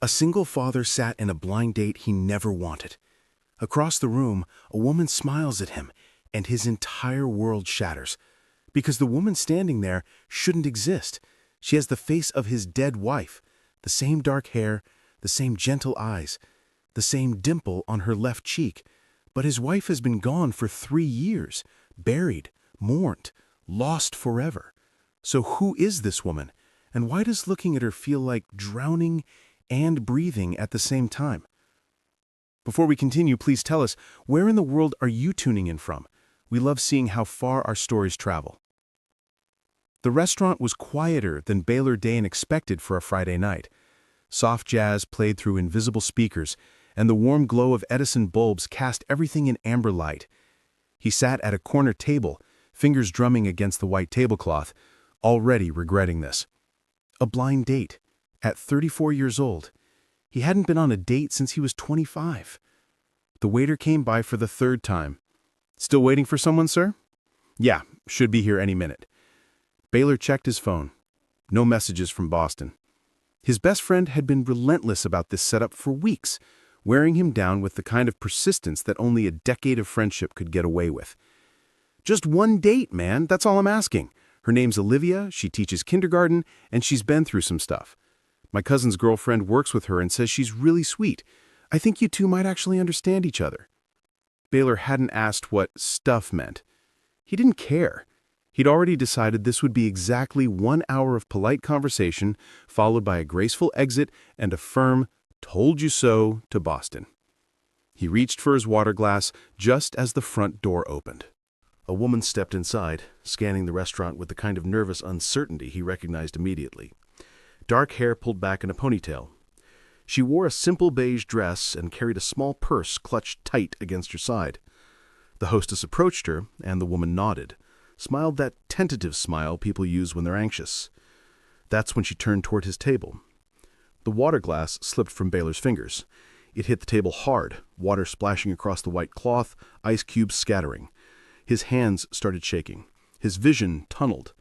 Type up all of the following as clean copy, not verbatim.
A single father sat in a blind date he never wanted. Across the room, a woman smiles at him, and his entire world shatters. Because the woman standing there shouldn't exist. She has the face of his dead wife, the same dark hair, the same gentle eyes, the same dimple on her left cheek. But his wife has been gone for 3 years, buried, mourned, lost forever. So who is this woman? And why does looking at her feel like drowning and breathing at the same time? Before we continue, please tell us, where in the world are you tuning in from? We love seeing how far our stories travel. The restaurant was quieter than Baylor Dane expected for a Friday night. Soft jazz played through invisible speakers, and the warm glow of Edison bulbs cast everything in amber light. He sat at a corner table, fingers drumming against the white tablecloth, already regretting this. A blind date, at 34 years old. He hadn't been on a date since he was 25. The waiter came by for the 3rd time. "Still waiting for someone, sir?" "Yeah, should be here any minute." Baylor checked his phone. No messages from Boston. His best friend had been relentless about this setup for weeks, wearing him down with the kind of persistence that only a decade of friendship could get away with. "Just one date, man, that's all I'm asking. Her name's Olivia, she teaches kindergarten, and she's been through some stuff. My cousin's girlfriend works with her and says she's really sweet. I think you two might actually understand each other." Baylor hadn't asked what stuff meant. He didn't care. He'd already decided this would be exactly 1 hour of polite conversation, followed by a graceful exit and a firm, "told you so" to Boston. He reached for his water glass just as the front door opened. A woman stepped inside, scanning the restaurant with the kind of nervous uncertainty he recognized immediately. Dark hair pulled back in a ponytail. She wore a simple beige dress and carried a small purse clutched tight against her side. The hostess approached her, and the woman nodded, smiled that tentative smile people use when they're anxious. That's when she turned toward his table. The water glass slipped from Baylor's fingers. It hit the table hard, water splashing across the white cloth, ice cubes scattering. His hands started shaking. His vision tunneled.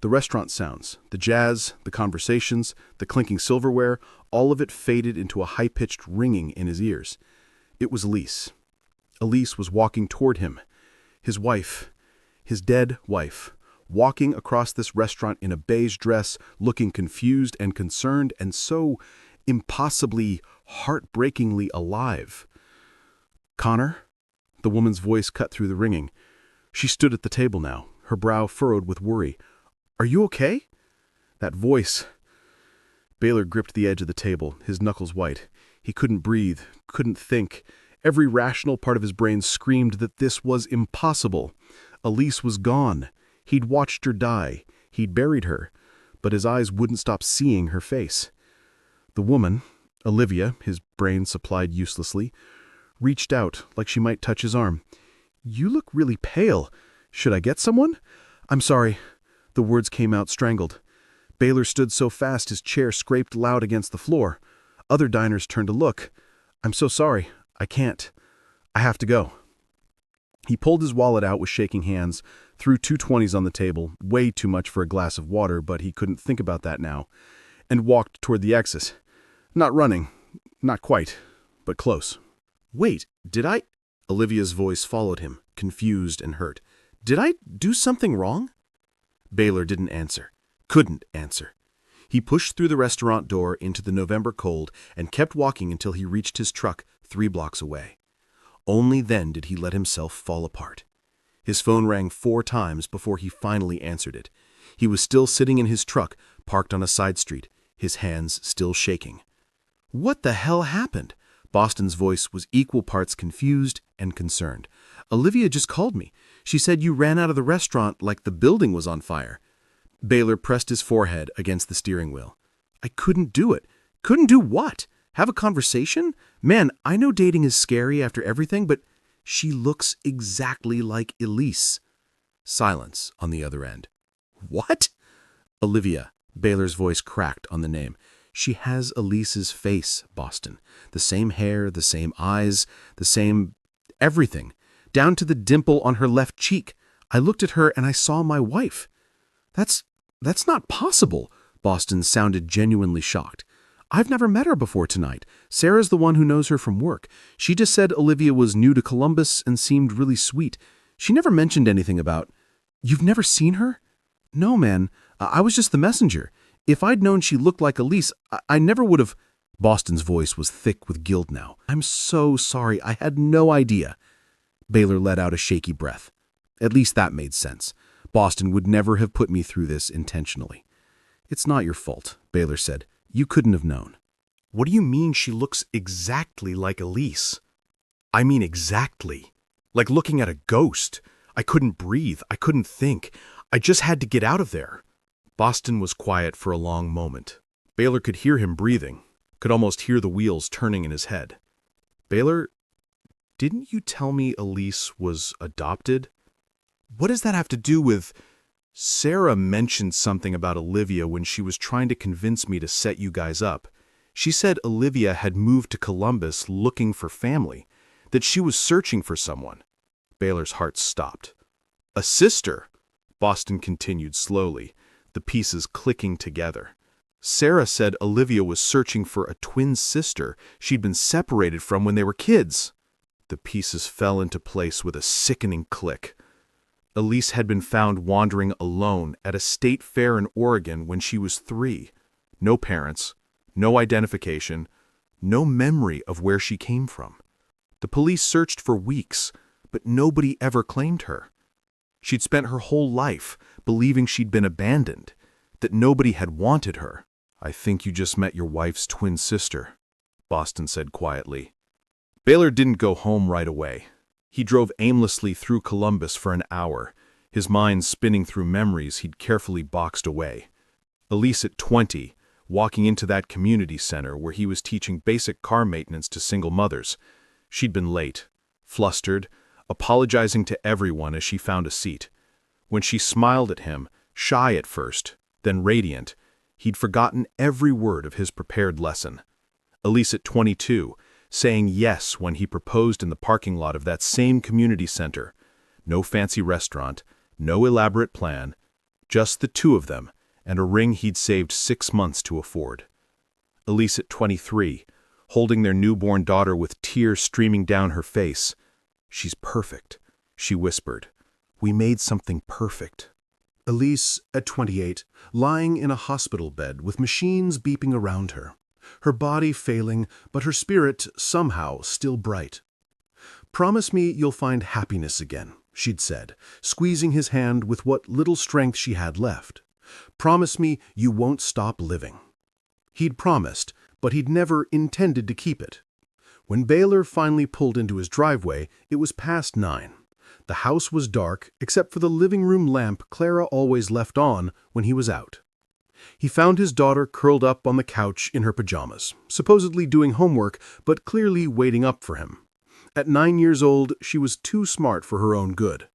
The restaurant sounds, the jazz, the conversations, the clinking silverware, all of it faded into a high-pitched ringing in his ears. It was Elise. Elise was walking toward him. His wife, his dead wife, walking across this restaurant in a beige dress, looking confused and concerned and so impossibly, heartbreakingly alive. "Connor?" The woman's voice cut through the ringing. She stood at the table now, her brow furrowed with worry. "Are you okay?" That voice. Baylor gripped the edge of the table, his knuckles white. He couldn't breathe, couldn't think. Every rational part of his brain screamed that this was impossible. Elise was gone. He'd watched her die. He'd buried her. But his eyes wouldn't stop seeing her face. The woman, Olivia, his brain supplied uselessly, reached out like she might touch his arm. "You look really pale. Should I get someone?" "I'm sorry." The words came out strangled. Baylor stood so fast his chair scraped loud against the floor. Other diners turned to look. "I'm so sorry. I can't. I have to go." He pulled his wallet out with shaking hands, threw 2 20s on the table, way too much for a glass of water, but he couldn't think about that now, and walked toward the exit. Not running. Not quite, but close. "Wait, did I—" Olivia's voice followed him, confused and hurt. "Did I do something wrong?" Baylor didn't answer. Couldn't answer. He pushed through the restaurant door into the November cold and kept walking until he reached his truck 3 blocks away. Only then did he let himself fall apart. His phone rang 4 times before he finally answered it. He was still sitting in his truck, parked on a side street, his hands still shaking. "What the hell happened?" Boston's voice was equal parts confused and concerned. "Olivia just called me. She said you ran out of the restaurant like the building was on fire." Baylor pressed his forehead against the steering wheel. "I couldn't do it." "Couldn't do what? Have a conversation? Man, I know dating is scary after everything, but she looks exactly like Elise." Silence on the other end. "What?" "Olivia." Baylor's voice cracked on the name. "She has Elise's face, Boston. The same hair, the same eyes, the same everything. Down to the dimple on her left cheek. I looked at her and I saw my wife." That's not possible." Boston sounded genuinely shocked. I've never met her before tonight. Sarah's the one who knows her from work. She just said Olivia was new to Columbus and seemed really sweet. She never mentioned anything about... You've never seen her? No, man. I was just the messenger. If I'd known she looked like Elise, I never would have... Boston's voice was thick with guilt now. I'm so sorry. I had no idea. Baylor let out a shaky breath. At least that made sense. Boston would never have put me through this intentionally. It's not your fault, Baylor said. You couldn't have known. What do you mean she looks exactly like Elise? I mean exactly. Like looking at a ghost. I couldn't breathe. I couldn't think. I just had to get out of there. Boston was quiet for a long moment. Baylor could hear him breathing, could almost hear the wheels turning in his head. Baylor, didn't you tell me Elise was adopted? What does that have to do with... Sarah mentioned something about Olivia when she was trying to convince me to set you guys up. She said Olivia had moved to Columbus looking for family, that she was searching for someone. Baylor's heart stopped. A sister, Boston continued slowly, the pieces clicking together. Sarah said Olivia was searching for a twin sister she'd been separated from when they were kids. The pieces fell into place with a sickening click. Elise had been found wandering alone at a state fair in Oregon when she was 3. No parents, no identification, no memory of where she came from. The police searched for weeks, but nobody ever claimed her. She'd spent her whole life believing she'd been abandoned, that nobody had wanted her. I think you just met your wife's twin sister, Boston said quietly. Baylor didn't go home right away. He drove aimlessly through Columbus for an hour, his mind spinning through memories he'd carefully boxed away. Elise at 20, walking into that community center where he was teaching basic car maintenance to single mothers. She'd been late, flustered, apologizing to everyone as she found a seat. When she smiled at him, shy at first, then radiant, he'd forgotten every word of his prepared lesson. Elise at 22, saying yes when he proposed in the parking lot of that same community center. No fancy restaurant, no elaborate plan, just the two of them and a ring he'd saved 6 months to afford. Elise at 23, holding their newborn daughter with tears streaming down her face. She's perfect, she whispered. We made something perfect. Elise at 28, lying in a hospital bed with machines beeping around her. Her body failing, but her spirit somehow still bright. Promise me you'll find happiness again, she'd said, squeezing his hand with what little strength she had left. Promise me you won't stop living. He'd promised, but he'd never intended to keep it. When Baylor finally pulled into his driveway, it was past 9. The house was dark, except for the living room lamp Clara always left on when he was out. He found his daughter curled up on the couch in her pajamas, supposedly doing homework, but clearly waiting up for him. At 9 years old, she was too smart for her own good.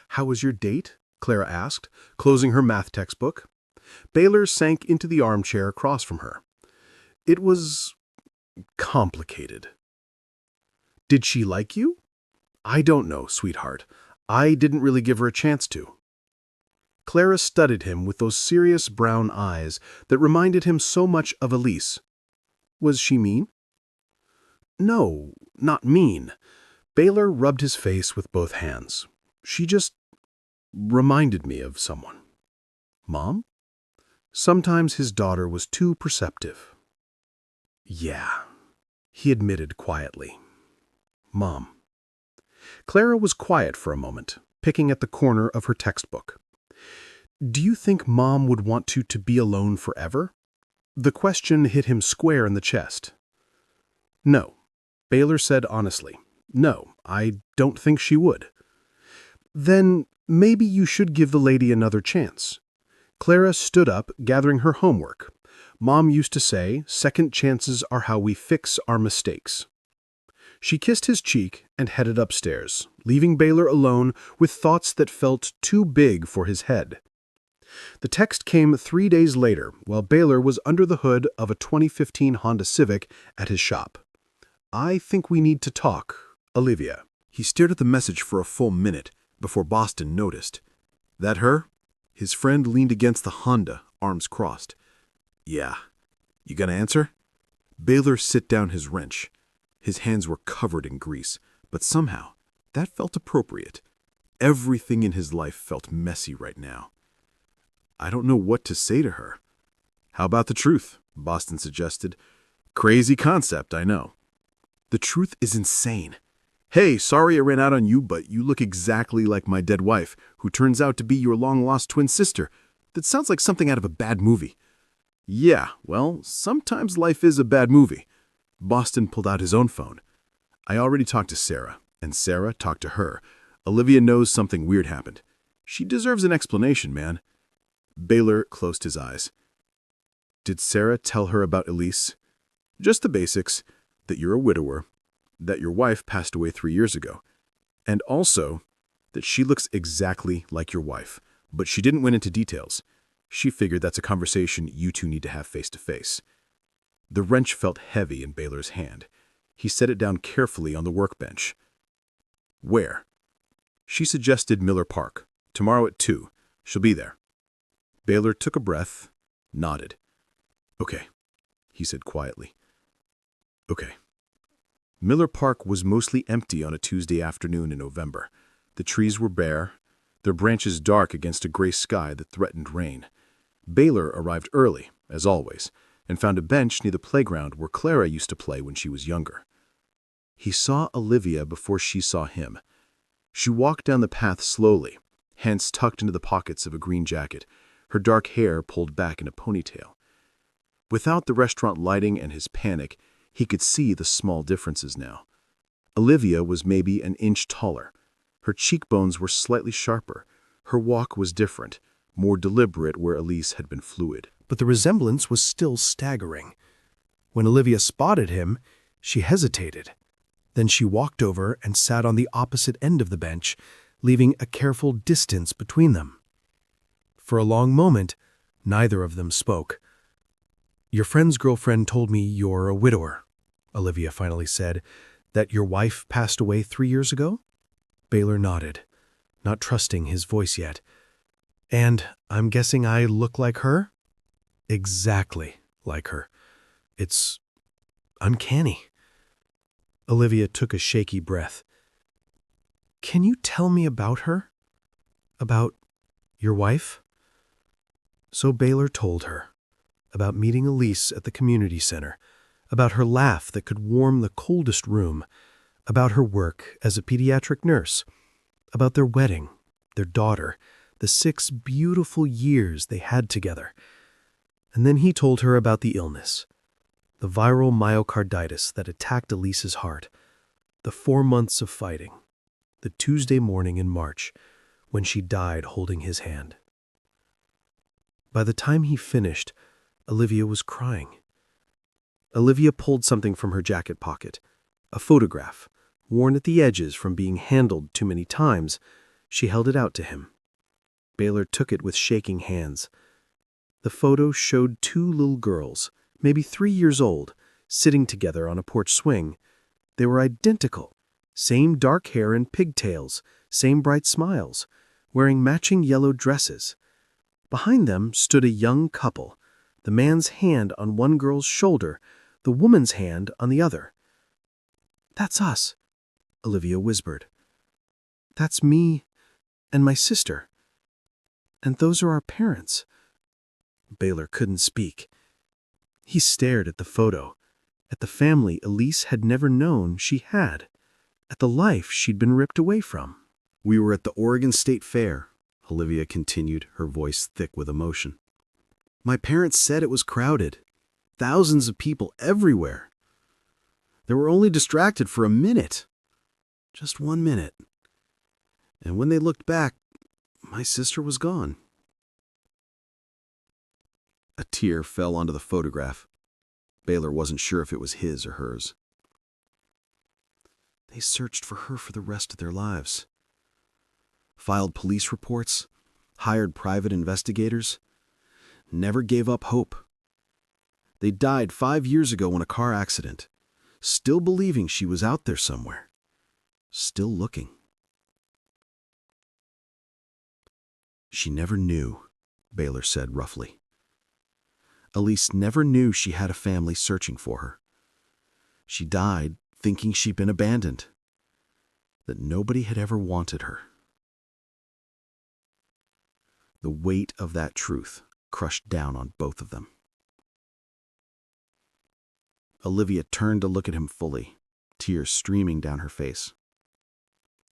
How was your date? Clara asked, closing her math textbook. Baylor sank into the armchair across from her. It was complicated. Did she like you? I don't know, sweetheart. I didn't really give her a chance to. Clara studied him with those serious brown eyes that reminded him so much of Elise. Was she mean? No, not mean. Baylor rubbed his face with both hands. She just reminded me of someone. Mom? Sometimes his daughter was too perceptive. Yeah, he admitted quietly. Mom. Clara was quiet for a moment, picking at the corner of her textbook. Do you think Mom would want you to be alone forever? The question hit him square in the chest. No, Baylor said honestly. No, I don't think she would. Then maybe you should give the lady another chance. Clara stood up, gathering her homework. Mom used to say, second chances are how we fix our mistakes. She kissed his cheek and headed upstairs, leaving Baylor alone with thoughts that felt too big for his head. The text came 3 days later, while Baylor was under the hood of a 2015 Honda Civic at his shop. I think we need to talk, Olivia. He stared at the message for a full minute before Boston noticed. That her? His friend leaned against the Honda, arms crossed. Yeah. You gonna answer? Baylor set down his wrench. His hands were covered in grease, but somehow that felt appropriate. Everything in his life felt messy right now. I don't know what to say to her. How about the truth? Boston suggested. Crazy concept, I know. The truth is insane. Hey, sorry I ran out on you, but you look exactly like my dead wife, who turns out to be your long-lost twin sister. That sounds like something out of a bad movie. Yeah, well, sometimes life is a bad movie. Boston pulled out his own phone. I already talked to Sarah, and Sarah talked to her. Olivia knows something weird happened. She deserves an explanation, man. Baylor closed his eyes. Did Sarah tell her about Elise? Just the basics, that you're a widower, that your wife passed away 3 years ago, and also that she looks exactly like your wife, but she didn't went into details. She figured that's a conversation you two need to have face to face. The wrench felt heavy in Baylor's hand. He set it down carefully on the workbench. Where? She suggested Miller Park. Tomorrow at 2. She'll be there. Baylor took a breath, nodded. Okay, he said quietly. Okay. Miller Park was mostly empty on a Tuesday afternoon in November. The trees were bare, their branches dark against a gray sky that threatened rain. Baylor arrived early, as always, and found a bench near the playground where Clara used to play when she was younger. He saw Olivia before she saw him. She walked down the path slowly, hands tucked into the pockets of a green jacket, her dark hair pulled back in a ponytail. Without the restaurant lighting and his panic, he could see the small differences now. Olivia was maybe an inch taller. Her cheekbones were slightly sharper. Her walk was different, more deliberate where Elise had been fluid. But the resemblance was still staggering. When Olivia spotted him, she hesitated. Then she walked over and sat on the opposite end of the bench, leaving a careful distance between them. For a long moment, neither of them spoke. "Your friend's girlfriend told me you're a widower," Olivia finally said, "that your wife passed away 3 years ago?" Baylor nodded, not trusting his voice yet. "And I'm guessing I look like her?" "Exactly like her. It's uncanny." Olivia took a shaky breath. "Can you tell me about her? About your wife?" So Baylor told her. About meeting Elise at the community center, about her laugh that could warm the coldest room, about her work as a pediatric nurse, about their wedding, their daughter, the 6 beautiful years they had together. And then he told her about the illness, the viral myocarditis that attacked Elise's heart, the 4 months of fighting, the Tuesday morning in March when she died holding his hand. By the time he finished, Olivia was crying. Olivia pulled something from her jacket pocket, a photograph, worn at the edges from being handled too many times. She held it out to him. Baylor took it with shaking hands. The photo showed 2 little girls, maybe 3 years old, sitting together on a porch swing. They were identical, same dark hair and pigtails, same bright smiles, wearing matching yellow dresses. Behind them stood a young couple, the man's hand on one girl's shoulder, the woman's hand on the other. "That's us," Olivia whispered. "That's me and my sister. And those are our parents." Baylor couldn't speak. He stared at the photo, at the family Elise had never known she had, at the life she'd been ripped away from. We were at the Oregon State Fair, Olivia continued, her voice thick with emotion. My parents said it was crowded. Thousands of people everywhere. They were only distracted for a minute. Just 1 minute. And when they looked back, my sister was gone. A tear fell onto the photograph. Baylor wasn't sure if it was his or hers. They searched for her for the rest of their lives. Filed police reports, hired private investigators, never gave up hope. They died 5 years ago in a car accident, still believing she was out there somewhere, still looking. She never knew, Baylor said roughly. Elise never knew she had a family searching for her. She died thinking she'd been abandoned, that nobody had ever wanted her. The weight of that truth crushed down on both of them. Olivia turned to look at him fully, tears streaming down her face.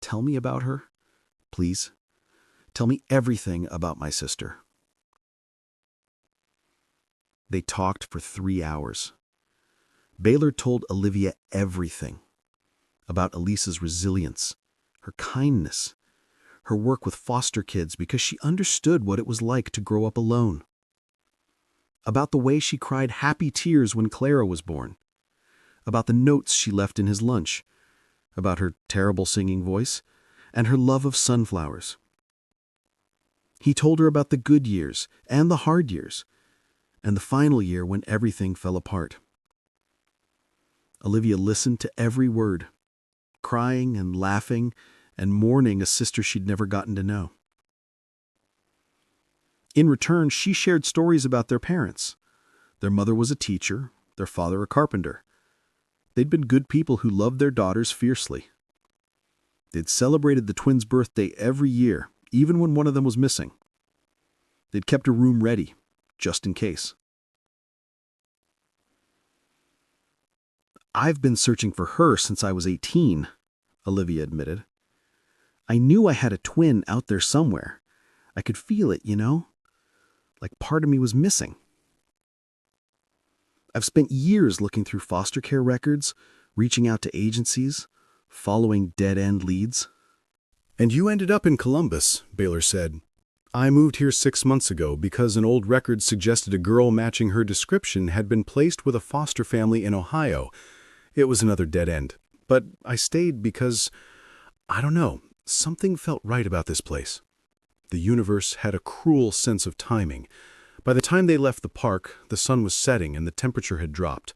"Tell me about her, please. Tell me everything about my sister." They talked for 3 hours. Baylor told Olivia everything about Elisa's resilience, her kindness, her work with foster kids because she understood what it was like to grow up alone. About the way she cried happy tears when Clara was born. About the notes she left in his lunch. About her terrible singing voice and her love of sunflowers. He told her about the good years and the hard years, and the final year when everything fell apart. Olivia listened to every word, crying and laughing and mourning a sister she'd never gotten to know. In return, she shared stories about their parents. Their mother was a teacher, their father a carpenter. They'd been good people who loved their daughters fiercely. They'd celebrated the twins' birthday every year, even when one of them was missing. They'd kept a room ready, just in case. "I've been searching for her since I was 18, Olivia admitted. "I knew I had a twin out there somewhere. I could feel it, like part of me was missing. I've spent years looking through foster care records, reaching out to agencies, following dead-end leads." "And you ended up in Columbus," Baylor said. "I moved here 6 months ago because an old record suggested a girl matching her description had been placed with a foster family in Ohio. It was another dead end. But I stayed because, I don't know, something felt right about this place. The universe had a cruel sense of timing. By the time they left the park, the sun was setting and the temperature had dropped.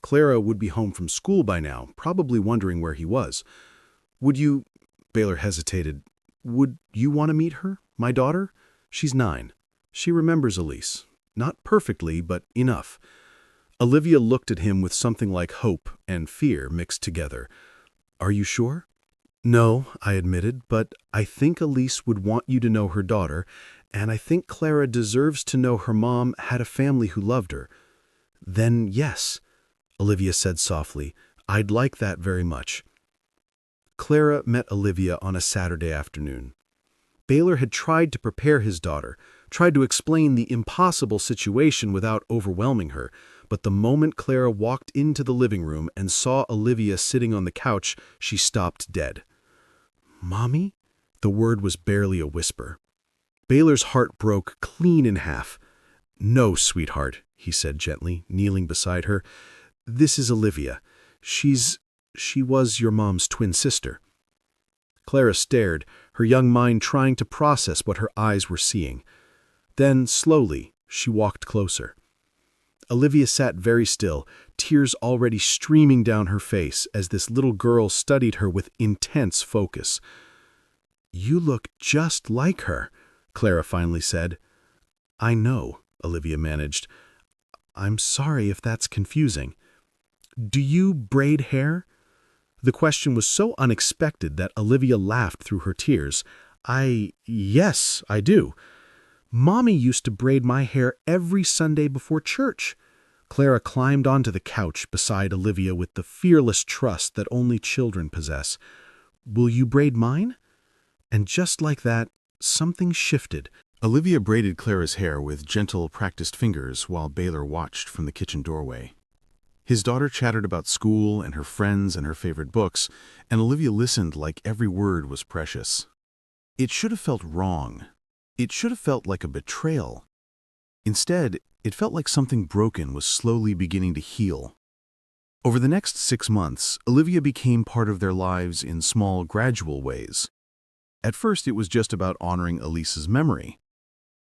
Clara would be home from school by now, probably wondering where he was. Would you," Baylor hesitated, "would you want to meet her, my daughter? She's 9. She remembers Elise. Not perfectly, but enough." Olivia looked at him with something like hope and fear mixed together. "Are you sure?" "No," I admitted, "but I think Elise would want you to know her daughter, and I think Clara deserves to know her mom had a family who loved her." "Then yes," Olivia said softly, "I'd like that very much." Clara met Olivia on a Saturday afternoon. Baylor had tried to prepare his daughter, tried to explain the impossible situation without overwhelming her, but the moment Clara walked into the living room and saw Olivia sitting on the couch, she stopped dead. "Mommy?" The word was barely a whisper. Baylor's heart broke clean in half. "No, sweetheart," he said gently, kneeling beside her. "This is Olivia. She was your mom's twin sister." Clara stared, her young mind trying to process what her eyes were seeing. Then, slowly, she walked closer. Olivia sat very still, tears already streaming down her face as this little girl studied her with intense focus. "You look just like her," Clara finally said. "I know," Olivia managed. "I'm sorry if that's confusing. Do you braid hair?" The question was so unexpected that Olivia laughed through her tears. Yes, I do. Mommy used to braid my hair every Sunday before church." Clara climbed onto the couch beside Olivia with the fearless trust that only children possess. "Will you braid mine?" And just like that, something shifted. Olivia braided Clara's hair with gentle, practiced fingers while Baylor watched from the kitchen doorway. His daughter chattered about school and her friends and her favorite books, and Olivia listened like every word was precious. It should have felt wrong. It should have felt like a betrayal. Instead, it felt like something broken was slowly beginning to heal. Over the next 6 months, Olivia became part of their lives in small, gradual ways. At first, it was just about honoring Elisa's memory.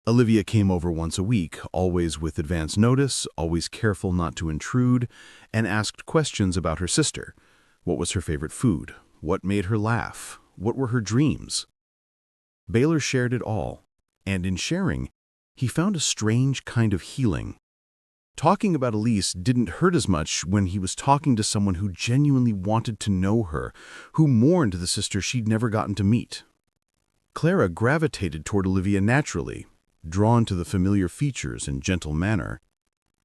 Olivia came over once a week, always with advance notice, always careful not to intrude, and asked questions about her sister. What was her favorite food? What made her laugh? What were her dreams? Baylor shared it all, and in sharing, he found a strange kind of healing. Talking about Elise didn't hurt as much when he was talking to someone who genuinely wanted to know her, who mourned the sister she'd never gotten to meet. Clara gravitated toward Olivia naturally, drawn to the familiar features and gentle manner.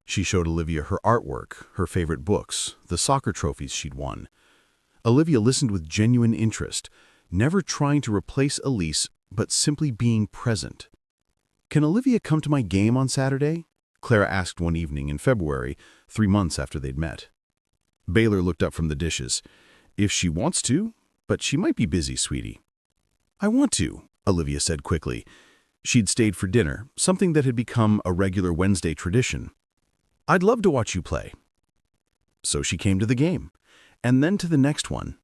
She showed Olivia her artwork, her favorite books, the soccer trophies she'd won. Olivia listened with genuine interest, never trying to replace Elise, but simply being present. "Can Olivia come to my game on Saturday?" Clara asked one evening in February, 3 months after they'd met. Baylor looked up from the dishes. "If she wants to, but she might be busy, sweetie." "I want to," Olivia said quickly. She'd stayed for dinner, something that had become a regular Wednesday tradition. "I'd love to watch you play." So she came to the game, and then to the next one.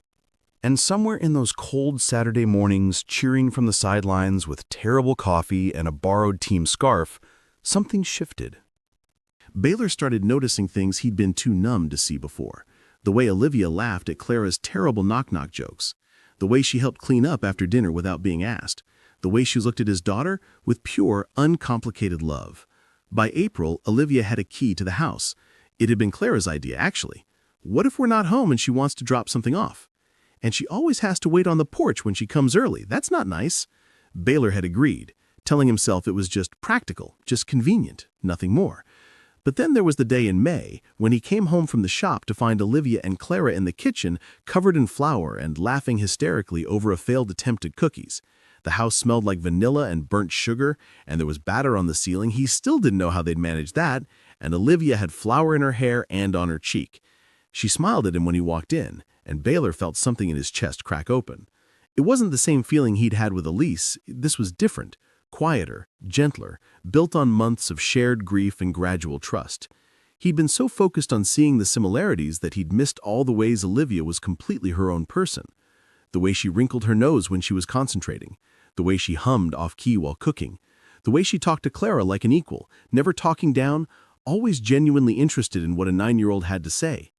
And somewhere in those cold Saturday mornings, cheering from the sidelines with terrible coffee and a borrowed team scarf, something shifted. Baylor started noticing things he'd been too numb to see before. The way Olivia laughed at Clara's terrible knock-knock jokes. The way she helped clean up after dinner without being asked. The way she looked at his daughter with pure, uncomplicated love. By April, Olivia had a key to the house. It had been Clara's idea, actually. What if we're not home and she wants to drop something off? And she always has to wait on the porch when she comes early. That's not nice. Baylor had agreed, telling himself it was just practical, just convenient, nothing more. But then there was the day in May when he came home from the shop to find Olivia and Clara in the kitchen, covered in flour and laughing hysterically over a failed attempt at cookies. The house smelled like vanilla and burnt sugar, and there was batter on the ceiling. He still didn't know how they'd manage that, and Olivia had flour in her hair and on her cheek. She smiled at him when he walked in, and Baylor felt something in his chest crack open. It wasn't the same feeling he'd had with Elise. This was different, quieter, gentler, built on months of shared grief and gradual trust. He'd been so focused on seeing the similarities that he'd missed all the ways Olivia was completely her own person. The way she wrinkled her nose when she was concentrating, the way she hummed off-key while cooking, the way she talked to Clara like an equal, never talking down, always genuinely interested in what a 9-year-old had to say.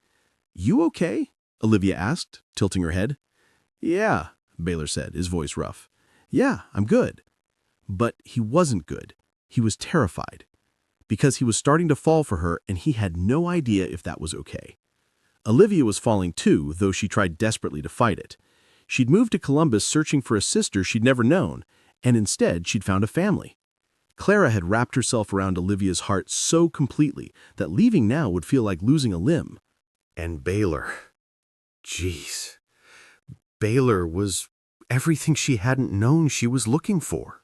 "You okay?" Olivia asked, tilting her head. "Yeah," Baylor said, his voice rough. "Yeah, I'm good." But he wasn't good. He was terrified. Because he was starting to fall for her, and he had no idea if that was okay. Olivia was falling too, though she tried desperately to fight it. She'd moved to Columbus searching for a sister she'd never known, and instead she'd found a family. Clara had wrapped herself around Olivia's heart so completely that leaving now would feel like losing a limb. And Baylor. Jeez. Baylor was everything she hadn't known she was looking for.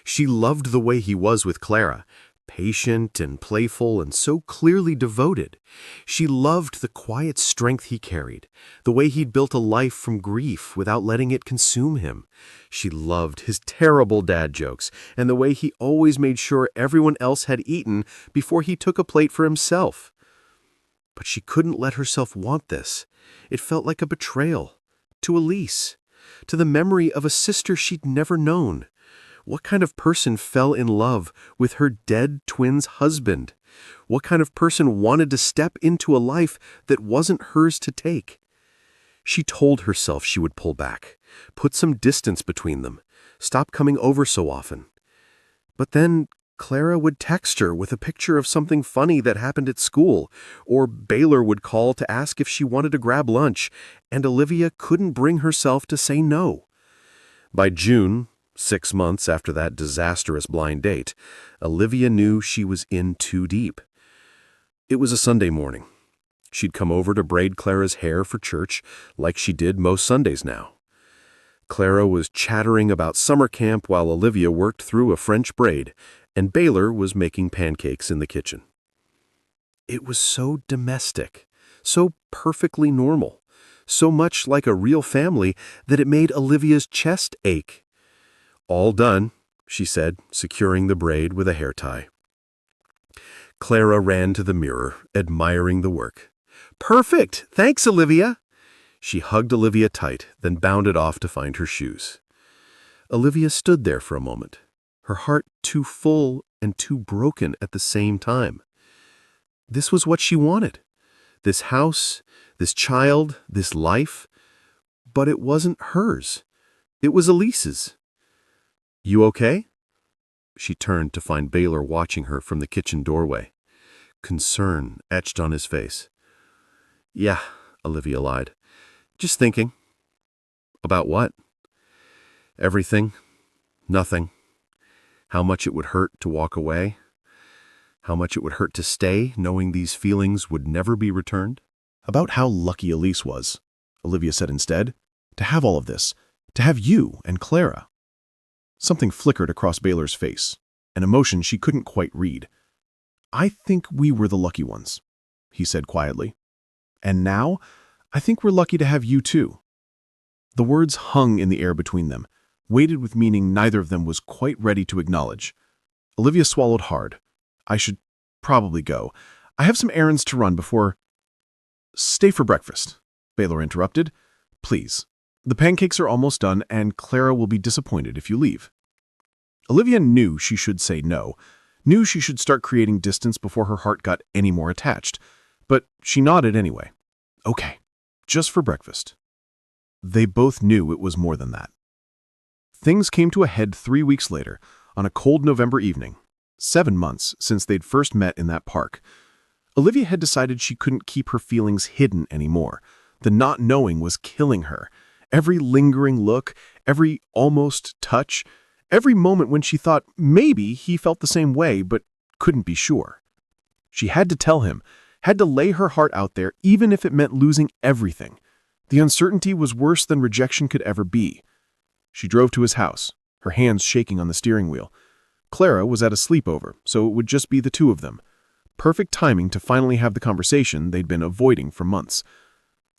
She loved the way he was with Clara, patient and playful and so clearly devoted. She loved the quiet strength he carried, the way he'd built a life from grief without letting it consume him. She loved his terrible dad jokes and the way he always made sure everyone else had eaten before he took a plate for himself. But she couldn't let herself want this. It felt like a betrayal. To Elise. To the memory of a sister she'd never known. What kind of person fell in love with her dead twin's husband? What kind of person wanted to step into a life that wasn't hers to take? She told herself she would pull back, put some distance between them, stop coming over so often. But then Clara would text her with a picture of something funny that happened at school, or Baylor would call to ask if she wanted to grab lunch, and Olivia couldn't bring herself to say no. By June, 6 months after that disastrous blind date, Olivia knew she was in too deep. It was a Sunday morning. She'd come over to braid Clara's hair for church, like she did most Sundays now. Clara was chattering about summer camp while Olivia worked through a French braid, and Baylor was making pancakes in the kitchen. It was so domestic, so perfectly normal, so much like a real family that it made Olivia's chest ache. "All done," she said, securing the braid with a hair tie. Clara ran to the mirror, admiring the work. "Perfect! Thanks, Olivia!" She hugged Olivia tight, then bounded off to find her shoes. Olivia stood there for a moment, her heart too full and too broken at the same time. This was what she wanted. This house, this child, this life. But it wasn't hers. It was Elise's. "You okay?" She turned to find Baylor watching her from the kitchen doorway. concern etched on his face. "Yeah," Olivia lied. "Just thinking." "About what?" "Everything. Nothing. How much it would hurt to walk away. How much it would hurt to stay, knowing these feelings would never be returned." "About how lucky Elise was," Olivia said instead. "To have all of this. To have you and Clara." Something flickered across Baylor's face, an emotion she couldn't quite read. "I think we were the lucky ones," he said quietly. "And now, I think we're lucky to have you too." The words hung in the air between them, weighted with meaning neither of them was quite ready to acknowledge. Olivia swallowed hard. "I should probably go. I have some errands to run before—" "Stay for breakfast," Baylor interrupted. "Please. The pancakes are almost done, and Clara will be disappointed if you leave." Olivia knew she should say no, knew she should start creating distance before her heart got any more attached, but she nodded anyway. "Okay, just for breakfast." They both knew it was more than that. Things came to a head 3 weeks later, on a cold November evening, 7 months since they'd first met in that park. Olivia had decided she couldn't keep her feelings hidden anymore. The not knowing was killing her. Every lingering look, every almost touch, every moment when she thought maybe he felt the same way but couldn't be sure. She had to tell him, had to lay her heart out there even if it meant losing everything. The uncertainty was worse than rejection could ever be. She drove to his house, her hands shaking on the steering wheel. Clara was at a sleepover, so it would just be the two of them. Perfect timing to finally have the conversation they'd been avoiding for months.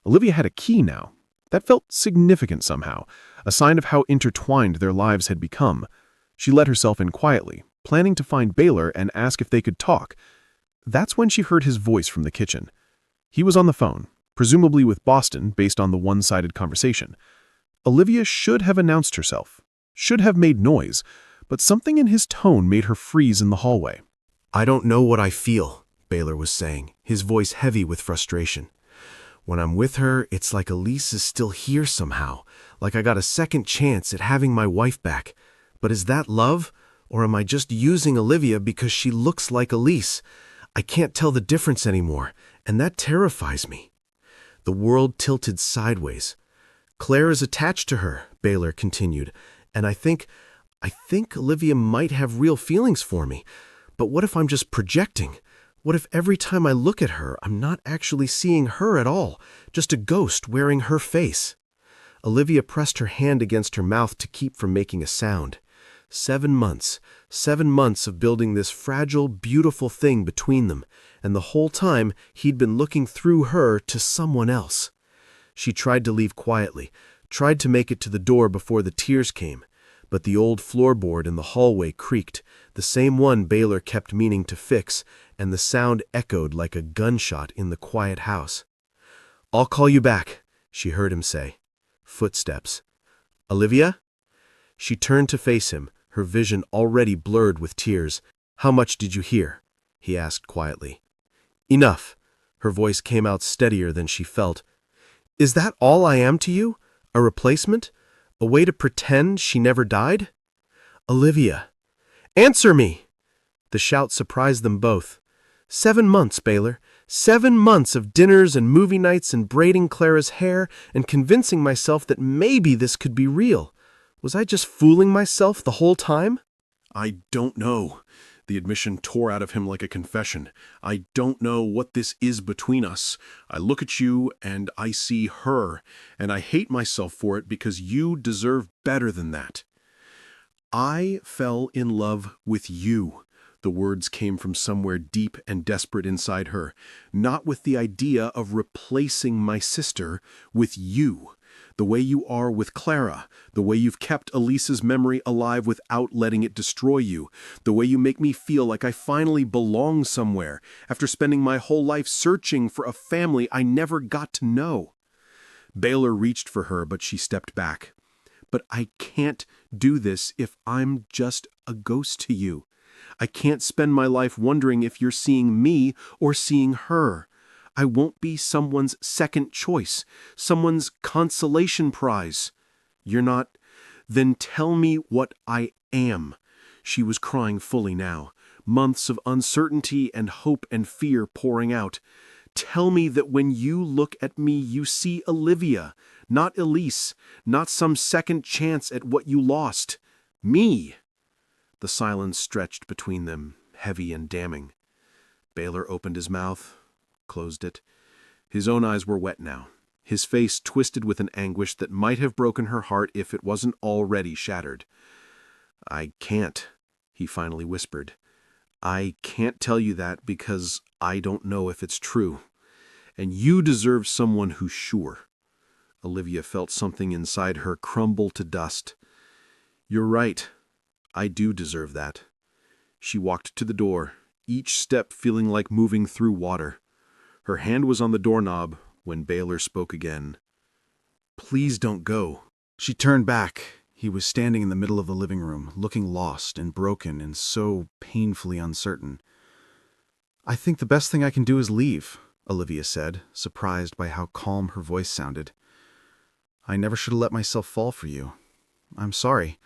Olivia had a key now. That felt significant somehow, a sign of how intertwined their lives had become. She let herself in quietly, planning to find Baylor and ask if they could talk. That's when she heard his voice from the kitchen. He was on the phone, presumably with Boston based on the one-sided conversation. Olivia should have announced herself, should have made noise, but something in his tone made her freeze in the hallway. "I don't know what I feel," Baylor was saying, his voice heavy with frustration. "When I'm with her, it's like Elise is still here somehow, like I got a second chance at having my wife back. But is that love, or am I just using Olivia because she looks like Elise? I can't tell the difference anymore, and that terrifies me." The world tilted sideways. "Claire is attached to her," Baylor continued, "and I think Olivia might have real feelings for me. But what if I'm just projecting? What if every time I look at her, I'm not actually seeing her at all, just a ghost wearing her face?" Olivia pressed her hand against her mouth to keep from making a sound. 7 months of building this fragile, beautiful thing between them, and the whole time he'd been looking through her to someone else. She tried to leave quietly, tried to make it to the door before the tears came, but the old floorboard in the hallway creaked, the same one Baylor kept meaning to fix, and the sound echoed like a gunshot in the quiet house. "I'll call you back," she heard him say. Footsteps. "Olivia?" She turned to face him, her vision already blurred with tears. "How much did you hear?" he asked quietly. "Enough." Her voice came out steadier than she felt. "Is that all I am to you? A replacement? A way to pretend she never died?" "Olivia." "Answer me!" The shout surprised them both. 7 months, Baylor. 7 months of dinners and movie nights and braiding Clara's hair and convincing myself that maybe this could be real. Was I just fooling myself the whole time? "I don't know." The admission tore out of him like a confession. "I don't know what this is between us. I look at you and I see her, and I hate myself for it because you deserve better than that." "I fell in love with you." The words came from somewhere deep and desperate inside her. "Not with the idea of replacing my sister, with you. The way you are with Clara, the way you've kept Elise's memory alive without letting it destroy you, the way you make me feel like I finally belong somewhere after spending my whole life searching for a family I never got to know." Baylor reached for her, but she stepped back. "But I can't do this if I'm just a ghost to you. I can't spend my life wondering if you're seeing me or seeing her. I won't be someone's second choice, someone's consolation prize." "You're not? Then tell me what I am." She was crying fully now, months of uncertainty and hope and fear pouring out. Tell me that when you look at me, you see Olivia, not Elise, not some second chance at what you lost. Me. The silence stretched between them, heavy and damning. Baylor opened his mouth, closed it. His own eyes were wet now, his face twisted with an anguish that might have broken her heart if it wasn't already shattered. "I can't," he finally whispered. "I can't tell you that because I don't know if it's true. And you deserve someone who's sure." Olivia felt something inside her crumble to dust. "You're right. I do deserve that." She walked to the door, each step feeling like moving through water. Her hand was on the doorknob when Baylor spoke again. "Please don't go." She turned back. He was standing in the middle of the living room, looking lost and broken and so painfully uncertain. "I think the best thing I can do is leave," Olivia said, surprised by how calm her voice sounded. "I never should have let myself fall for you. I'm sorry.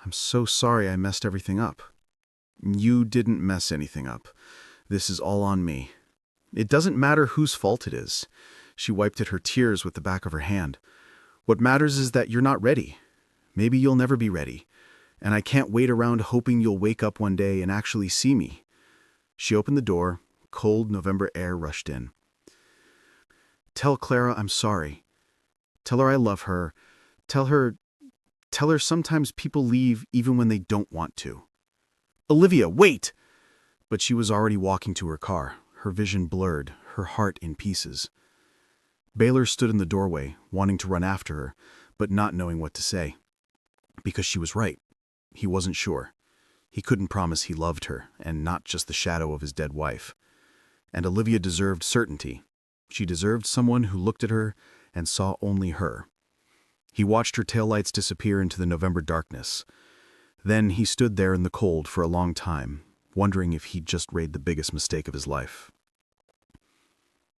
I'm so sorry I messed everything up." "You didn't mess anything up. This is all on me. It doesn't matter whose fault it is." She wiped at her tears with the back of her hand. "What matters is that you're not ready. Maybe you'll never be ready. And I can't wait around hoping you'll wake up one day and actually see me." She opened the door. Cold November air rushed in. "Tell Clara I'm sorry. Tell her I love her. Tell her sometimes people leave even when they don't want to." "Olivia, wait!" But she was already walking to her car, her vision blurred, her heart in pieces. Baylor stood in the doorway, wanting to run after her, but not knowing what to say. Because she was right. He wasn't sure. He couldn't promise he loved her, and not just the shadow of his dead wife. And Olivia deserved certainty. She deserved someone who looked at her and saw only her. He watched her taillights disappear into the November darkness. Then he stood there in the cold for a long time, wondering if he'd just made the biggest mistake of his life.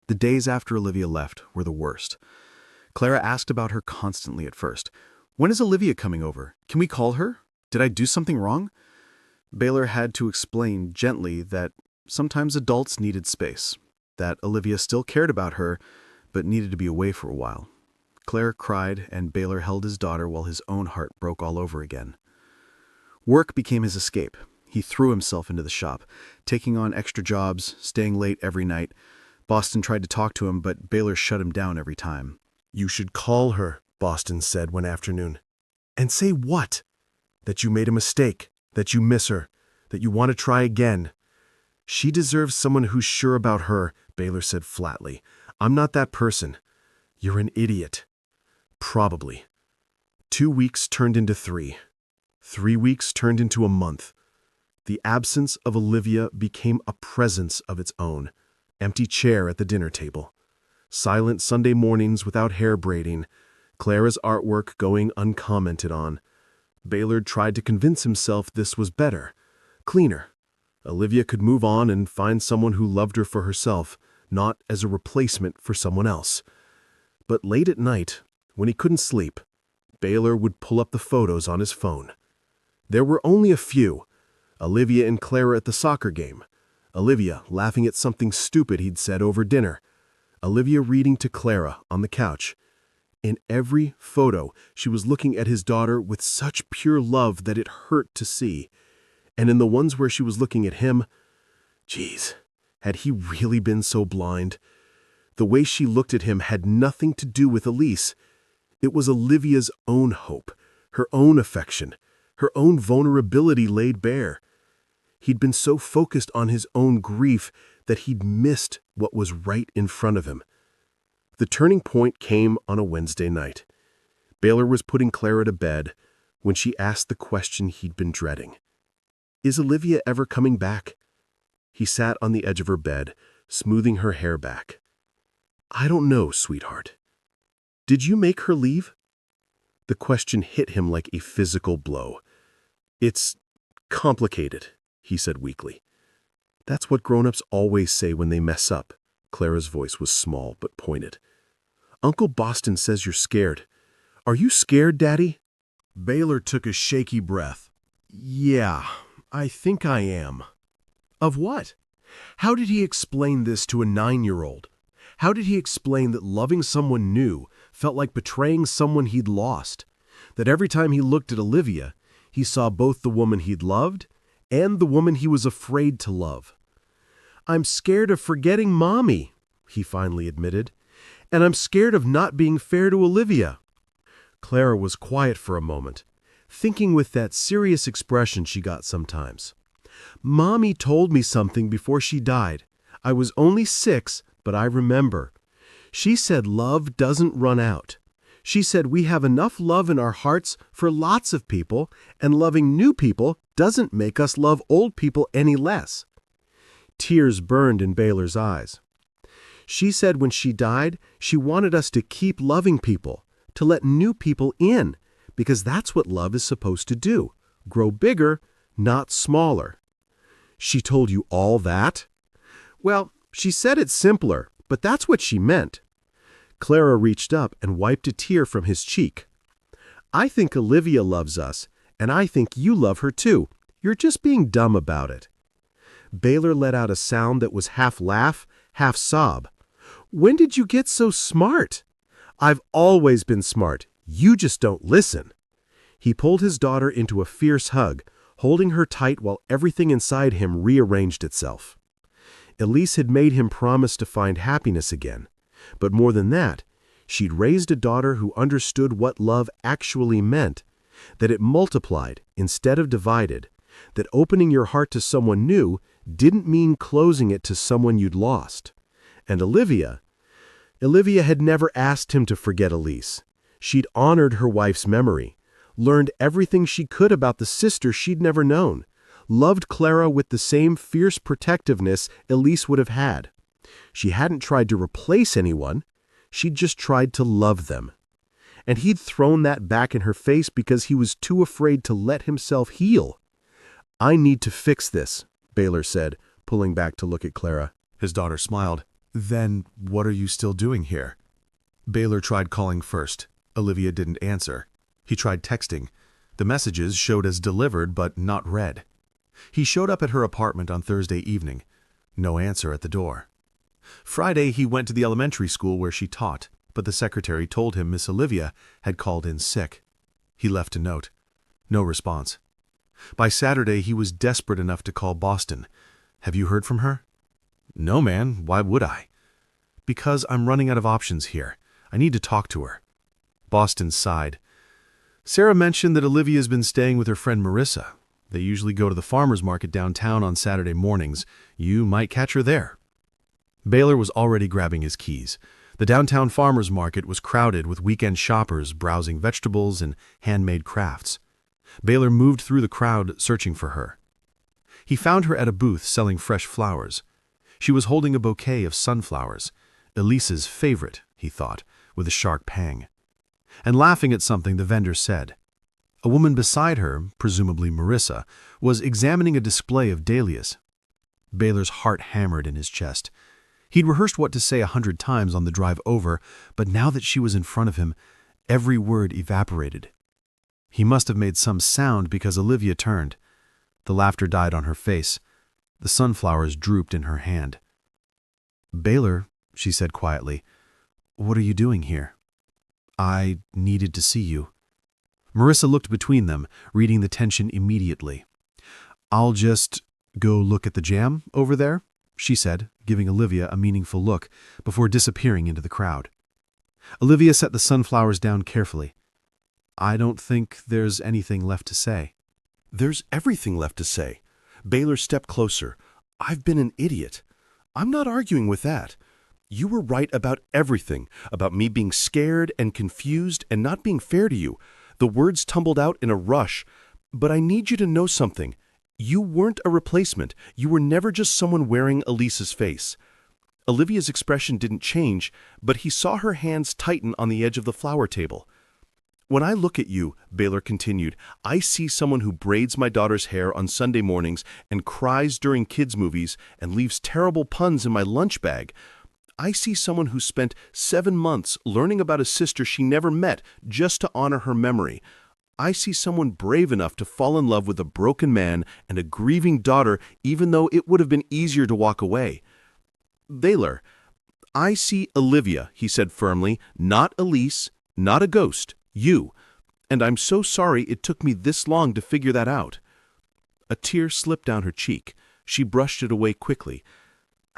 The days after Olivia left were the worst. Clara asked about her constantly at first. "When is Olivia coming over? Can we call her? Did I do something wrong?" Baylor had to explain gently that sometimes adults needed space, that Olivia still cared about her, but needed to be away for a while. Clara cried, and Baylor held his daughter while his own heart broke all over again. Work became his escape. He threw himself into the shop, taking on extra jobs, staying late every night. Boston tried to talk to him, but Baylor shut him down every time. "You should call her," Boston said one afternoon. "And say what? That you made a mistake, that you miss her, that you want to try again." "She deserves someone who's sure about her," Baylor said flatly. "I'm not that person. You're an idiot." Probably. 2 weeks turned into 3. 3 weeks turned into a month. The absence of Olivia became a presence of its own. Empty chair at the dinner table. Silent Sunday mornings without hair braiding. Clara's artwork going uncommented on. Baylor tried to convince himself this was better, cleaner. Olivia could move on and find someone who loved her for herself, not as a replacement for someone else. But late at night, when he couldn't sleep, Baylor would pull up the photos on his phone. There were only a few. Olivia and Clara at the soccer game. Olivia laughing at something stupid he'd said over dinner. Olivia reading to Clara on the couch. In every photo, she was looking at his daughter with such pure love that it hurt to see. And in the ones where she was looking at him, geez, had he really been so blind? The way she looked at him had nothing to do with Elise. It was Olivia's own hope, her own affection, her own vulnerability laid bare. He'd been so focused on his own grief that he'd missed what was right in front of him. The turning point came on a Wednesday night. Baylor was putting Clara to bed when she asked the question he'd been dreading. "Is Olivia ever coming back?" He sat on the edge of her bed, smoothing her hair back. "I don't know, sweetheart. Did you make her leave?" The question hit him like a physical blow. "It's complicated," he said weakly. "That's what grown-ups always say when they mess up." Clara's voice was small but pointed. "Uncle Boston says you're scared. Are you scared, Daddy?" Baylor took a shaky breath. "Yeah, I think I am." Of what? How did he explain this to a 9-year-old? How did he explain that loving someone new felt like betraying someone he'd lost? That every time he looked at Olivia, he saw both the woman he'd loved and the woman he was afraid to love. "I'm scared of forgetting Mommy," he finally admitted, "and I'm scared of not being fair to Olivia." Clara was quiet for a moment, thinking with that serious expression she got sometimes. "Mommy told me something before she died. I was only 6, but I remember. She said love doesn't run out. She said we have enough love in our hearts for lots of people, and loving new people doesn't make us love old people any less." Tears burned in Baylor's eyes. "She said when she died, she wanted us to keep loving people, to let new people in, because that's what love is supposed to do, grow bigger, not smaller." "She told you all that?" "Well, she said it simpler, but that's what she meant." Clara reached up and wiped a tear from his cheek. "I think Olivia loves us, and I think you love her too. You're just being dumb about it." Baylor let out a sound that was half laugh, half sob. "When did you get so smart?" "I've always been smart. You just don't listen." He pulled his daughter into a fierce hug, holding her tight while everything inside him rearranged itself. Elise had made him promise to find happiness again. But more than that, she'd raised a daughter who understood what love actually meant, that it multiplied instead of divided, that opening your heart to someone new didn't mean closing it to someone you'd lost. And Olivia had never asked him to forget Elise. She'd honored her wife's memory, learned everything she could about the sister she'd never known, loved Clara with the same fierce protectiveness Elise would have had. She hadn't tried to replace anyone, she'd just tried to love them. And he'd thrown that back in her face because he was too afraid to let himself heal. "I need to fix this," Baylor said, pulling back to look at Clara. His daughter smiled. "Then what are you still doing here?" Baylor tried calling first. Olivia didn't answer. He tried texting. The messages showed as delivered but not read. He showed up at her apartment on Thursday evening. No answer at the door. Friday he went to the elementary school where she taught, but the secretary told him Miss Olivia had called in sick. He left a note. No response. By Saturday he was desperate enough to call Boston. "Have you heard from her?" "No, man. Why would I?" "Because I'm running out of options here. I need to talk to her." Boston sighed. "Sarah mentioned that Olivia's been staying with her friend Marissa. They usually go to the farmer's market downtown on Saturday mornings. You might catch her there." Baylor was already grabbing his keys. The downtown farmer's market was crowded with weekend shoppers browsing vegetables and handmade crafts. Baylor moved through the crowd searching for her. He found her at a booth selling fresh flowers. She was holding a bouquet of sunflowers, Elise's favorite, he thought, with a sharp pang. And laughing at something the vendor said. A woman beside her, presumably Marissa, was examining a display of dahlias. Baylor's heart hammered in his chest. He'd rehearsed what to say 100 times on the drive over, but now that she was in front of him, every word evaporated. He must have made some sound because Olivia turned. The laughter died on her face. The sunflowers drooped in her hand. "Baylor," she said quietly, "what are you doing here?" "I needed to see you." Marissa looked between them, reading the tension immediately. "I'll just go look at the jam over there," she said, giving Olivia a meaningful look before disappearing into the crowd. Olivia set the sunflowers down carefully. "I don't think there's anything left to say." "There's everything left to say." Baylor stepped closer. "I've been an idiot. I'm not arguing with that. You were right about everything, about me being scared and confused and not being fair to you. The words tumbled out in a rush. But I need you to know something. You weren't a replacement. You were never just someone wearing Elise's face." Olivia's expression didn't change, but he saw her hands tighten on the edge of the flower table. "When I look at you," Baylor continued, "I see someone who braids my daughter's hair on Sunday mornings and cries during kids' movies and leaves terrible puns in my lunch bag. I see someone who spent 7 months learning about a sister she never met just to honor her memory. I see someone brave enough to fall in love with a broken man and a grieving daughter, even though it would have been easier to walk away. Baylor, I see Olivia, he said firmly, not Elise, not a ghost, you. And I'm so sorry it took me this long to figure that out. A tear slipped down her cheek. She brushed it away quickly.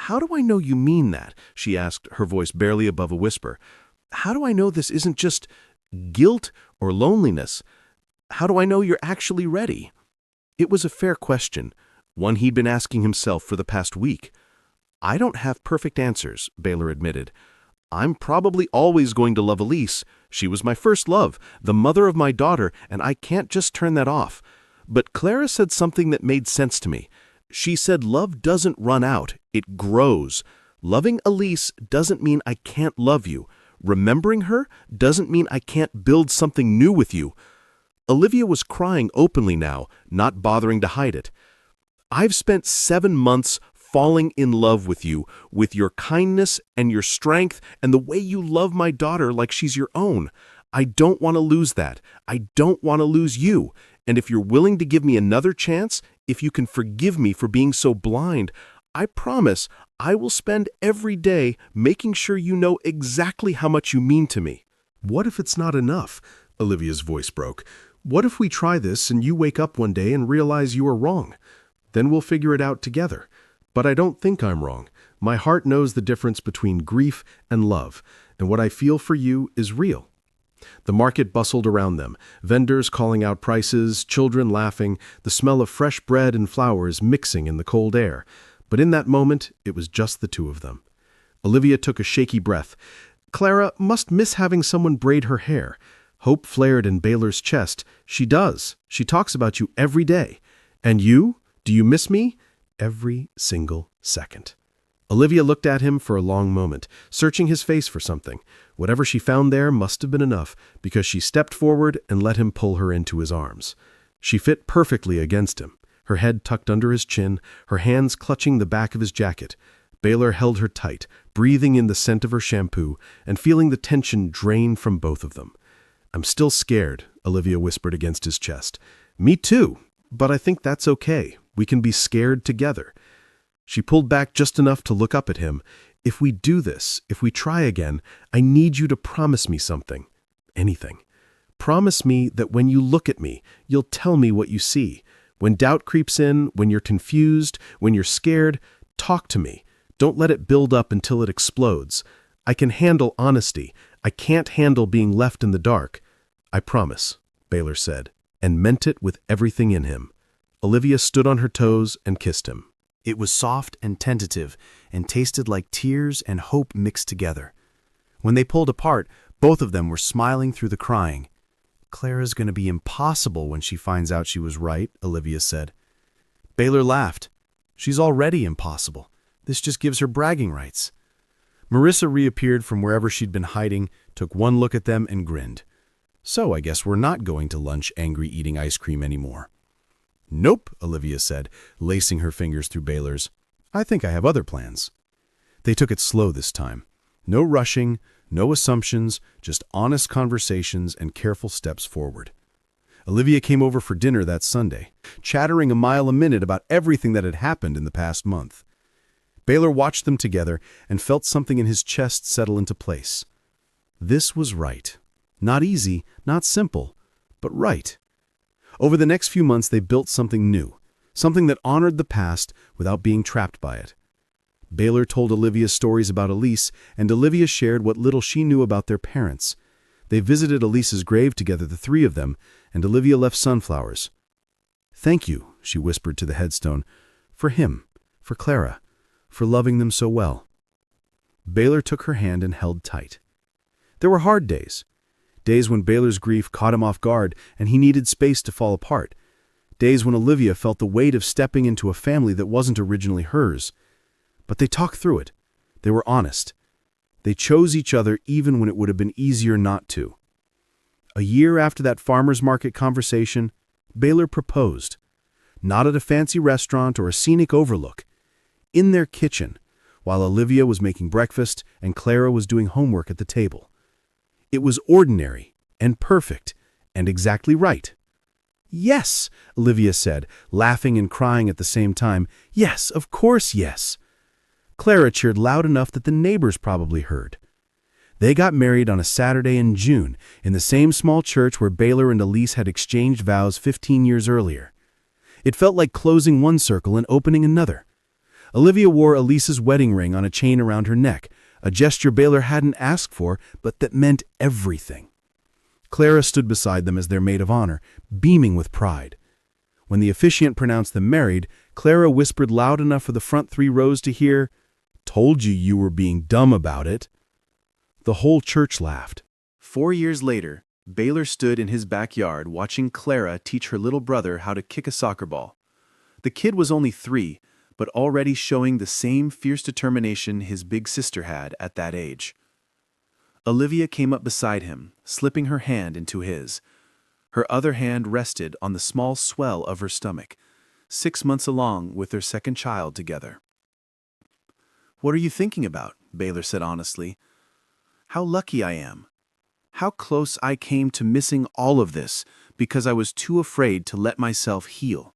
How do I know you mean that? She asked, her voice barely above a whisper. How do I know this isn't just guilt or loneliness? How do I know you're actually ready? It was a fair question, one he'd been asking himself for the past week. I don't have perfect answers, Baylor admitted. I'm probably always going to love Elise. She was my first love, the mother of my daughter, and I can't just turn that off. But Clara said something that made sense to me. She said love doesn't run out, it grows. Loving Elise doesn't mean I can't love you. Remembering her doesn't mean I can't build something new with you. Olivia was crying openly now, not bothering to hide it. I've spent 7 months falling in love with you, with your kindness and your strength and the way you love my daughter like she's your own. I don't want to lose that. I don't want to lose you. And if you're willing to give me another chance, if you can forgive me for being so blind, I promise I will spend every day making sure you know exactly how much you mean to me. What if it's not enough? Olivia's voice broke. What if we try this and you wake up one day and realize you are wrong? Then we'll figure it out together. But I don't think I'm wrong. My heart knows the difference between grief and love, and what I feel for you is real. The market bustled around them, vendors calling out prices, children laughing, the smell of fresh bread and flowers mixing in the cold air. But in that moment, it was just the two of them. Olivia took a shaky breath. Clara must miss having someone braid her hair. Hope flared in Baylor's chest. She does. She talks about you every day. And you? Do you miss me? Every single second. Olivia looked at him for a long moment, searching his face for something. Whatever she found there must have been enough, because she stepped forward and let him pull her into his arms. She fit perfectly against him, her head tucked under his chin, her hands clutching the back of his jacket. Baylor held her tight, breathing in the scent of her shampoo and feeling the tension drain from both of them. I'm still scared, Olivia whispered against his chest. Me too, but I think that's okay. We can be scared together. She pulled back just enough to look up at him. If we do this, if we try again, I need you to promise me something. Anything. Promise me that when you look at me, you'll tell me what you see. When doubt creeps in, when you're confused, when you're scared, talk to me. Don't let it build up until it explodes. I can handle honesty. I can't handle being left in the dark. I promise, Baylor said, and meant it with everything in him. Olivia stood on her toes and kissed him. It was soft and tentative, and tasted like tears and hope mixed together. When they pulled apart, both of them were smiling through the crying. Clara's going to be impossible when she finds out she was right, Olivia said. Baylor laughed. She's already impossible. This just gives her bragging rights. Marissa reappeared from wherever she'd been hiding, took one look at them and grinned. So I guess we're not going to lunch angry eating ice cream anymore. Nope, Olivia said, lacing her fingers through Baylor's. I think I have other plans. They took it slow this time. No rushing, no assumptions, just honest conversations and careful steps forward. Olivia came over for dinner that Sunday, chattering a mile a minute about everything that had happened in the past month. Baylor watched them together and felt something in his chest settle into place. This was right. Not easy, not simple, but right. Over the next few months, they built something new, something that honored the past without being trapped by it. Baylor told Olivia stories about Elise, and Olivia shared what little she knew about their parents. They visited Elise's grave together, the three of them, and Olivia left sunflowers. Thank you, she whispered to the headstone, for him, for Clara, for loving them so well. Baylor took her hand and held tight. There were hard days. Days when Baylor's grief caught him off guard and he needed space to fall apart. Days when Olivia felt the weight of stepping into a family that wasn't originally hers. But they talked through it. They were honest. They chose each other even when it would have been easier not to. A year after that farmer's market conversation, Baylor proposed. Not at a fancy restaurant or a scenic overlook. In their kitchen, while Olivia was making breakfast and Clara was doing homework at the table. It was ordinary and perfect and exactly right. "Yes," Olivia said, laughing and crying at the same time. "Yes, of course, yes." Clara cheered loud enough that the neighbors probably heard. They got married on a Saturday in June, in the same small church where Baylor and Elise had exchanged vows 15 years earlier. It felt like closing one circle and opening another. Olivia wore Elise's wedding ring on a chain around her neck, a gesture Baylor hadn't asked for, but that meant everything. Clara stood beside them as their maid of honor, beaming with pride. When the officiant pronounced them married, Clara whispered loud enough for the front 3 rows to hear, "Told you were being dumb about it." The whole church laughed. 4 years later, Baylor stood in his backyard watching Clara teach her little brother how to kick a soccer ball. The kid was only 3, but already showing the same fierce determination his big sister had at that age. Olivia came up beside him, slipping her hand into his. Her other hand rested on the small swell of her stomach, 6 months along with their second child together. "What are you thinking about?" Baylor said honestly. "How lucky I am. How close I came to missing all of this because I was too afraid to let myself heal."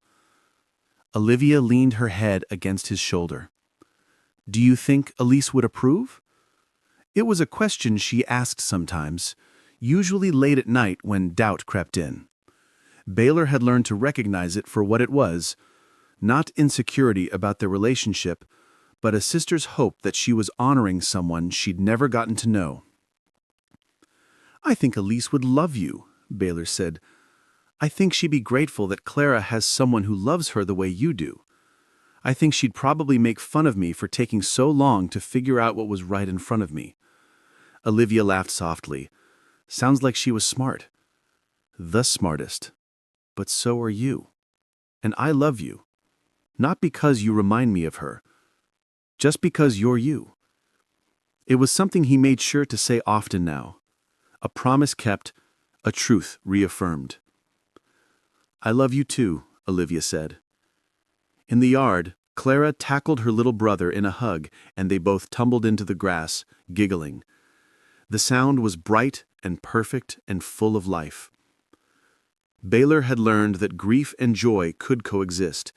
Olivia leaned her head against his shoulder. "Do you think Elise would approve?" It was a question she asked sometimes, usually late at night when doubt crept in. Baylor had learned to recognize it for what it was, not insecurity about their relationship, but a sister's hope that she was honoring someone she'd never gotten to know. "I think Elise would love you," Baylor said. "I think she'd be grateful that Clara has someone who loves her the way you do. I think she'd probably make fun of me for taking so long to figure out what was right in front of me." Olivia laughed softly. "Sounds like she was smart. The smartest. But so are you. And I love you. Not because you remind me of her. Just because you're you." It was something he made sure to say often now. A promise kept, a truth reaffirmed. "I love you too," Olivia said. In the yard, Clara tackled her little brother in a hug, and they both tumbled into the grass, giggling. The sound was bright and perfect and full of life. Baylor had learned that grief and joy could coexist,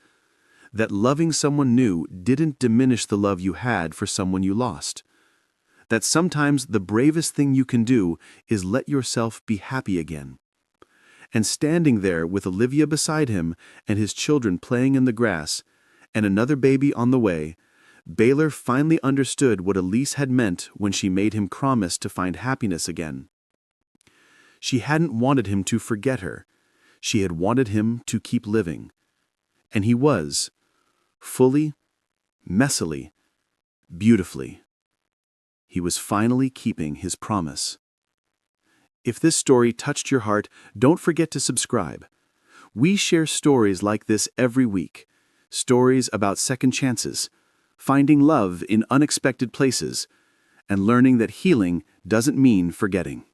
that loving someone new didn't diminish the love you had for someone you lost, that sometimes the bravest thing you can do is let yourself be happy again. And standing there with Olivia beside him and his children playing in the grass, and another baby on the way, Baylor finally understood what Elise had meant when she made him promise to find happiness again. She hadn't wanted him to forget her. She had wanted him to keep living. And he was, fully, messily, beautifully. He was finally keeping his promise. If this story touched your heart, don't forget to subscribe. We share stories like this every week. Stories about second chances, finding love in unexpected places, and learning that healing doesn't mean forgetting.